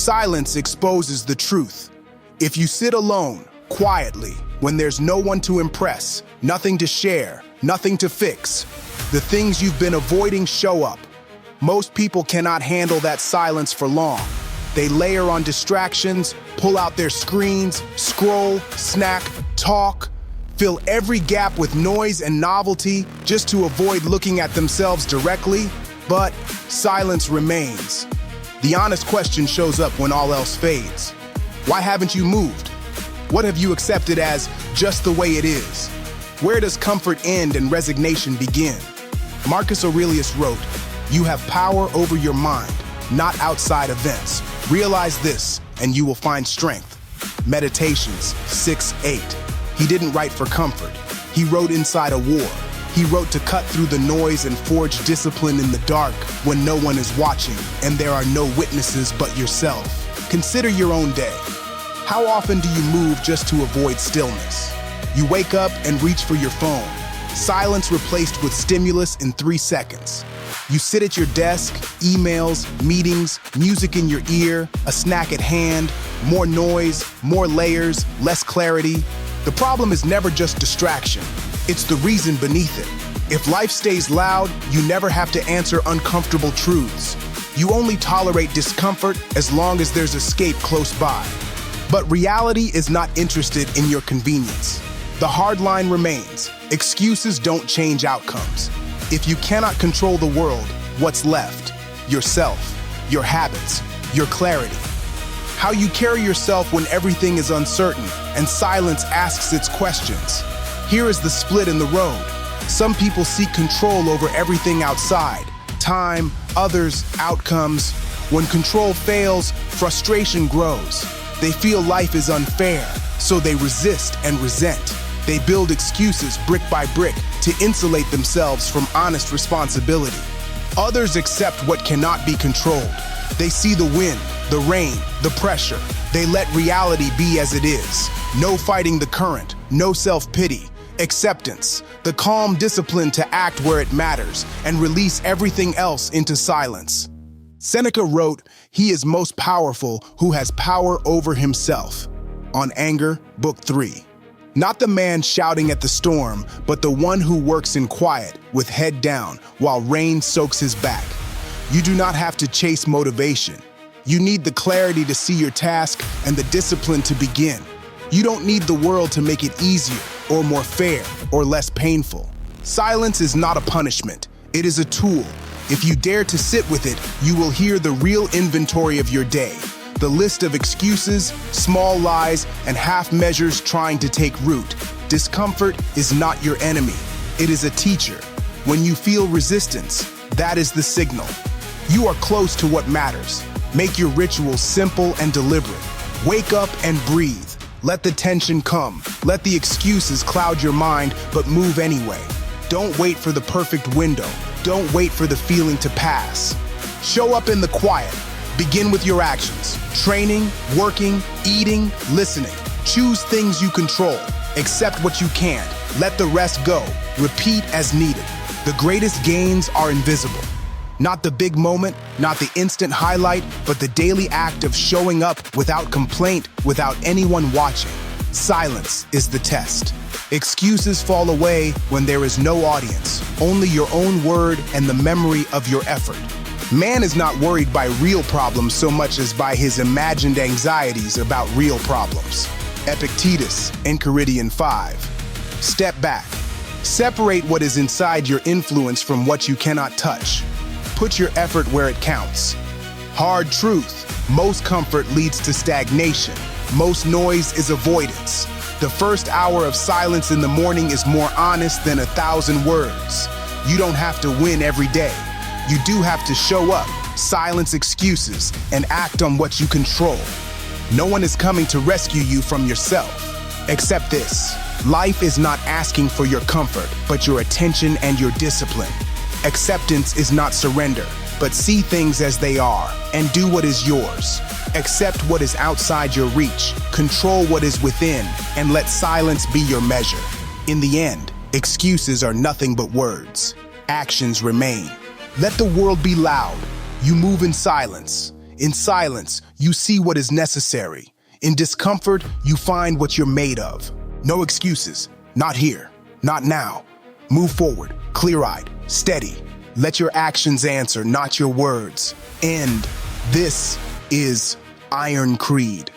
Silence exposes the truth. If you sit alone, quietly, when there's no one to impress, nothing to share, nothing to fix, the things you've been avoiding show up. Most people cannot handle that silence for long. They layer on distractions, pull out their screens, scroll, snack, talk, fill every gap with noise and novelty just to avoid looking at themselves directly, but silence remains. The honest question shows up when all else fades. Why haven't you moved? What have you accepted as just the way it is? Where does comfort end and resignation begin? Marcus Aurelius wrote, "You have power over your mind, not outside events. Realize this, and you will find strength." Meditations 6:8. He didn't write for comfort. He wrote inside a war. He wrote to cut through the noise and forge discipline in the dark when no one is watching and there are no witnesses but yourself. Consider your own day. How often do you move just to avoid stillness? You wake up and reach for your phone. Silence replaced with stimulus in 3 seconds. You sit at your desk, emails, meetings, music in your ear, a snack at hand, more noise, more layers, less clarity. The problem is never just distraction. It's the reason beneath it. If life stays loud, you never have to answer uncomfortable truths. You only tolerate discomfort as long as there's escape close by. But reality is not interested in your convenience. The hard line remains. Excuses don't change outcomes. If you cannot control the world, what's left? Yourself, your habits, your clarity. How you carry yourself when everything is uncertain and silence asks its questions. Here is the split in the road. Some people seek control over everything outside. Time, others, outcomes. When control fails, frustration grows. They feel life is unfair, so they resist and resent. They build excuses brick by brick to insulate themselves from honest responsibility. Others accept what cannot be controlled. They see the wind, the rain, the pressure. They let reality be as it is. No fighting the current, no self-pity. Acceptance, the calm discipline to act where it matters and release everything else into silence. Seneca wrote, "He is most powerful who has power over himself." On Anger, Book 3. Not the man shouting at the storm, but the one who works in quiet, with head down, while rain soaks his back. You do not have to chase motivation. You need the clarity to see your task and the discipline to begin. You don't need the world to make it easier, or more fair, or less painful. Silence is not a punishment. It is a tool. If you dare to sit with it, you will hear the real inventory of your day. The list of excuses, small lies, and half measures trying to take root. Discomfort is not your enemy. It is a teacher. When you feel resistance, that is the signal. You are close to what matters. Make your rituals simple and deliberate. Wake up and breathe. Let the tension come. Let the excuses cloud your mind, but move anyway. Don't wait for the perfect window. Don't wait for the feeling to pass. Show up in the quiet. Begin with your actions. Training, working, eating, listening. Choose things you control. Accept what you can't. Let the rest go. Repeat as needed. The greatest gains are invisible. Not the big moment, not the instant highlight, but the daily act of showing up without complaint, without anyone watching. Silence is the test. Excuses fall away when there is no audience, only your own word and the memory of your effort. Man is not worried by real problems so much as by his imagined anxieties about real problems. Epictetus, Enchiridion 5. Step back. Separate what is inside your influence from what you cannot touch. Put your effort where it counts. Hard truth. Most comfort leads to stagnation. Most noise is avoidance. The first hour of silence in the morning is more honest than 1,000 words. You don't have to win every day. You do have to show up, silence excuses, and act on what you control. No one is coming to rescue you from yourself. Accept this. Life is not asking for your comfort, but your attention and your discipline. Acceptance is not surrender, but see things as they are and do what is yours. Accept what is outside your reach, control what is within, and let silence be your measure. In the end, excuses are nothing but words. Actions remain. Let the world be loud. You move in silence. In silence, you see what is necessary. In discomfort, you find what you're made of. No excuses. Not here. Not now. Move forward, clear-eyed, steady. Let your actions answer, not your words. And this is Iron Creed.